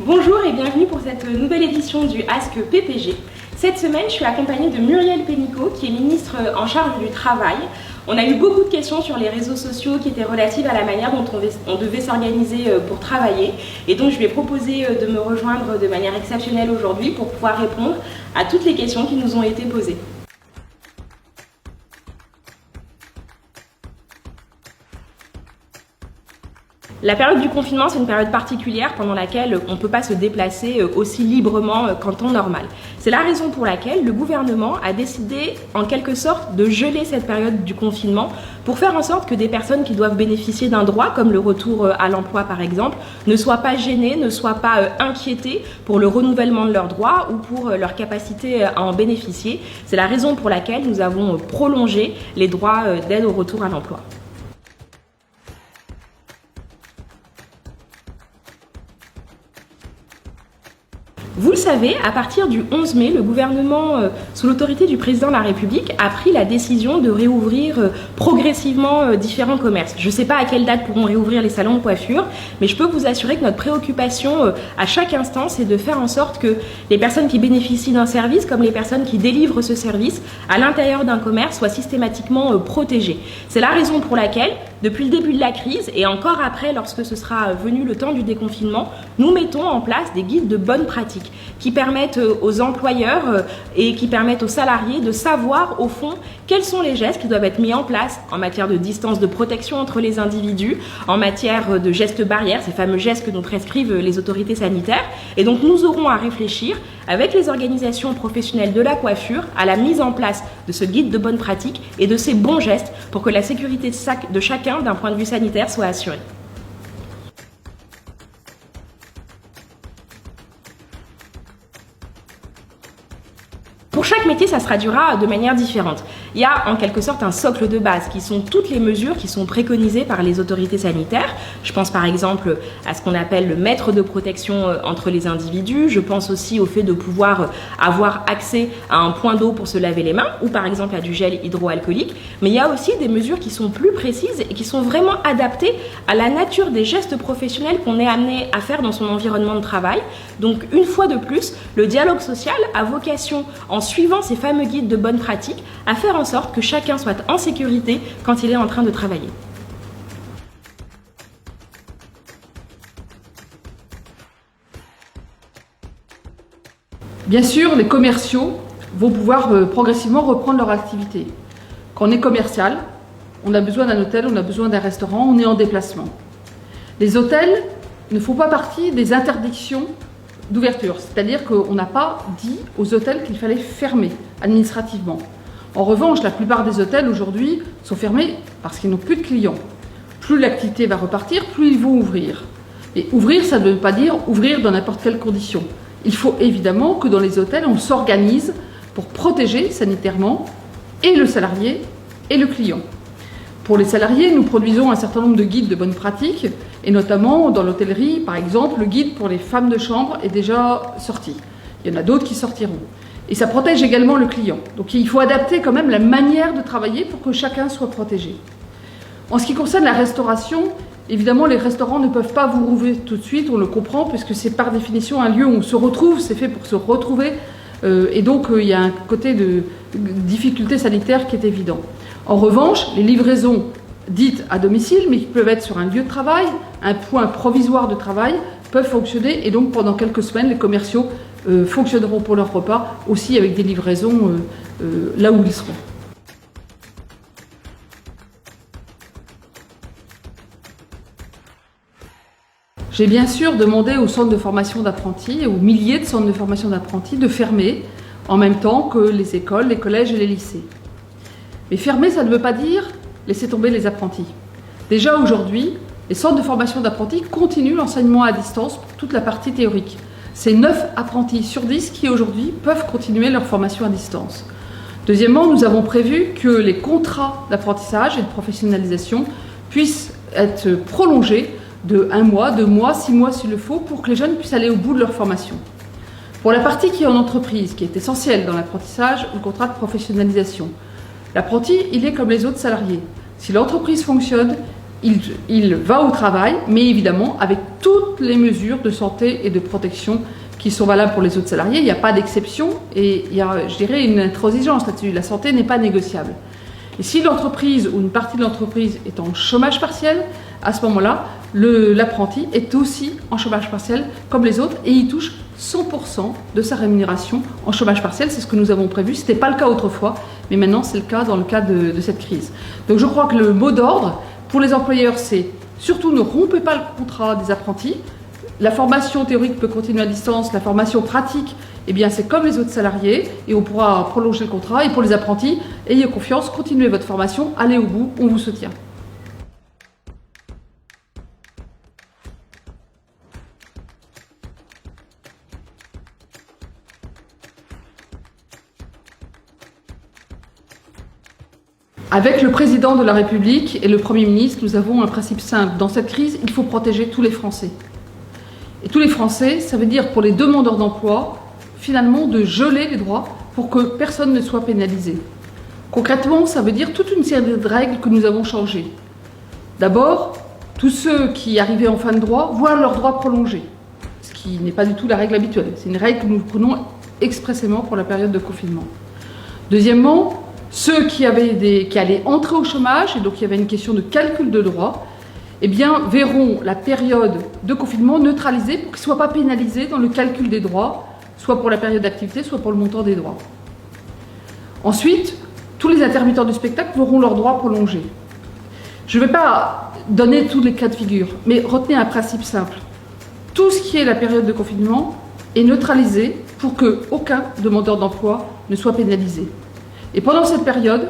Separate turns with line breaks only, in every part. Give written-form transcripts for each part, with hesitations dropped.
Bonjour et bienvenue pour cette nouvelle édition du Ask PPG. Cette semaine, je suis accompagnée de Muriel Pénicaud, qui est ministre en charge du Travail. On a eu beaucoup de questions sur les réseaux sociaux qui étaient relatives à la manière dont on devait s'organiser pour travailler. Et donc, je lui ai proposé de me rejoindre de manière exceptionnelle aujourd'hui pour pouvoir répondre à toutes les questions qui nous ont été posées. La période du confinement, c'est une période particulière pendant laquelle on ne peut pas se déplacer aussi librement qu'en temps normal. C'est la raison pour laquelle le gouvernement a décidé en quelque sorte de geler cette période du confinement pour faire en sorte que des personnes qui doivent bénéficier d'un droit, comme le retour à l'emploi par exemple, ne soient pas gênées, ne soient pas inquiétées pour le renouvellement de leurs droits ou pour leur capacité à en bénéficier. C'est la raison pour laquelle nous avons prolongé les droits d'aide au retour à l'emploi. Vous le savez, à partir du 11 mai, le gouvernement, sous l'autorité du président de la République, a pris la décision de réouvrir progressivement différents commerces. Je ne sais pas à quelle date pourront réouvrir les salons de coiffure, mais je peux vous assurer que notre préoccupation à chaque instant, c'est de faire en sorte que les personnes qui bénéficient d'un service, comme les personnes qui délivrent ce service, à l'intérieur d'un commerce, soient systématiquement protégées. C'est la raison pour laquelle, depuis le début de la crise et encore après, lorsque ce sera venu le temps du déconfinement, nous mettons en place des guides de bonnes pratiques qui permettent aux employeurs et qui permettent aux salariés de savoir au fond quels sont les gestes qui doivent être mis en place en matière de distance de protection entre les individus, en matière de gestes barrières, ces fameux gestes que nous prescrivent les autorités sanitaires. Et donc nous aurons à réfléchir avec les organisations professionnelles de la coiffure à la mise en place de ce guide de bonnes pratiques et de ces bons gestes pour que la sécurité de chacun d'un point de vue sanitaire soit assurée. Pour chaque métier, ça se traduira de manière différente. Il y a en quelque sorte un socle de base qui sont toutes les mesures qui sont préconisées par les autorités sanitaires. Je pense par exemple à ce qu'on appelle le mètre de protection entre les individus. Je pense aussi au fait de pouvoir avoir accès à un point d'eau pour se laver les mains ou par exemple à du gel hydroalcoolique. Mais il y a aussi des mesures qui sont plus précises et qui sont vraiment adaptées à la nature des gestes professionnels qu'on est amené à faire dans son environnement de travail. Donc une fois de plus, le dialogue social a vocation, en suivant ces fameux guides de bonnes pratiques, à faire en sorte que chacun soit en sécurité quand il est en train de travailler.
Bien sûr, les commerciaux vont pouvoir progressivement reprendre leur activité. Quand on est commercial, on a besoin d'un hôtel, on a besoin d'un restaurant, on est en déplacement. Les hôtels ne font pas partie des interdictions d'ouverture, c'est-à-dire qu'on n'a pas dit aux hôtels qu'il fallait fermer administrativement. En revanche, la plupart des hôtels aujourd'hui sont fermés parce qu'ils n'ont plus de clients. Plus l'activité va repartir, plus ils vont ouvrir. Et ouvrir, ça ne veut pas dire ouvrir dans n'importe quelle condition. Il faut évidemment que dans les hôtels, on s'organise pour protéger sanitairement et le salarié et le client. Pour les salariés, nous produisons un certain nombre de guides de bonnes pratiques, et notamment dans l'hôtellerie, par exemple, le guide pour les femmes de chambre est déjà sorti. Il y en a d'autres qui sortiront. Et ça protège également le client. Donc il faut adapter quand même la manière de travailler pour que chacun soit protégé. En ce qui concerne la restauration, évidemment, les restaurants ne peuvent pas vous rouvrir tout de suite, on le comprend, puisque c'est par définition un lieu où on se retrouve, c'est fait pour se retrouver, et donc il y a un côté de difficulté sanitaire qui est évident. En revanche, les livraisons dites à domicile, mais qui peuvent être sur un lieu de travail, un point provisoire de travail, peuvent fonctionner, et donc pendant quelques semaines, les commerciaux fonctionneront pour leur repas, aussi avec des livraisons là où ils seront. J'ai bien sûr demandé aux centres de formation d'apprentis, aux milliers de centres de formation d'apprentis, de fermer en même temps que les écoles, les collèges et les lycées. Mais fermer, ça ne veut pas dire laisser tomber les apprentis. Déjà aujourd'hui, les centres de formation d'apprentis continuent l'enseignement à distance pour toute la partie théorique. C'est 9 apprentis sur 10 qui aujourd'hui peuvent continuer leur formation à distance. Deuxièmement, nous avons prévu que les contrats d'apprentissage et de professionnalisation puissent être prolongés de 1 mois, 2 mois, 6 mois s'il le faut, pour que les jeunes puissent aller au bout de leur formation. Pour la partie qui est en entreprise, qui est essentielle dans l'apprentissage, le contrat de professionnalisation. L'apprenti, il est comme les autres salariés. Si l'entreprise fonctionne, il va au travail, mais évidemment avec toutes les mesures de santé et de protection qui sont valables pour les autres salariés. Il n'y a pas d'exception et il y a, je dirais, une intransigeance là-dessus. La santé n'est pas négociable. Et si l'entreprise ou une partie de l'entreprise est en chômage partiel, à ce moment-là, l'apprenti est aussi en chômage partiel comme les autres et il touche 100% de sa rémunération en chômage partiel. C'est ce que nous avons prévu. Ce n'était pas le cas autrefois, mais maintenant c'est le cas dans le cadre de cette crise. Donc je crois que le mot d'ordre pour les employeurs, c'est surtout ne rompez pas le contrat des apprentis. La formation théorique peut continuer à distance, la formation pratique, eh bien c'est comme les autres salariés et on pourra prolonger le contrat. Et pour les apprentis, ayez confiance, continuez votre formation, allez au bout, on vous soutient. Avec le président de la République et le Premier ministre, nous avons un principe simple. Dans cette crise, il faut protéger tous les Français. Et tous les Français, ça veut dire pour les demandeurs d'emploi, finalement de geler les droits pour que personne ne soit pénalisé. Concrètement, ça veut dire toute une série de règles que nous avons changées. D'abord, tous ceux qui arrivaient en fin de droit voient leurs droits prolongés, ce qui n'est pas du tout la règle habituelle. C'est une règle que nous prenons expressément pour la période de confinement. Deuxièmement, ceux qui allaient entrer au chômage, et donc il y avait une question de calcul de droits, eh bien, verront la période de confinement neutralisée pour qu'ils ne soient pas pénalisés dans le calcul des droits, soit pour la période d'activité, soit pour le montant des droits. Ensuite, tous les intermittents du spectacle auront leurs droits prolongés. Je ne vais pas donner tous les cas de figure, mais retenez un principe simple. Tout ce qui est la période de confinement est neutralisé pour qu'aucun demandeur d'emploi ne soit pénalisé. Et pendant cette période,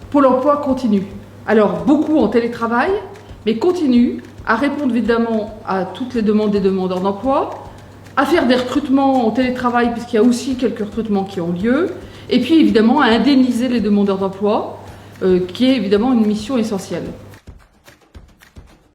Pôle emploi continue. Alors, beaucoup en télétravail, mais continue à répondre évidemment à toutes les demandes des demandeurs d'emploi, à faire des recrutements en télétravail, puisqu'il y a aussi quelques recrutements qui ont lieu, et puis évidemment à indemniser les demandeurs d'emploi, qui est évidemment une mission essentielle.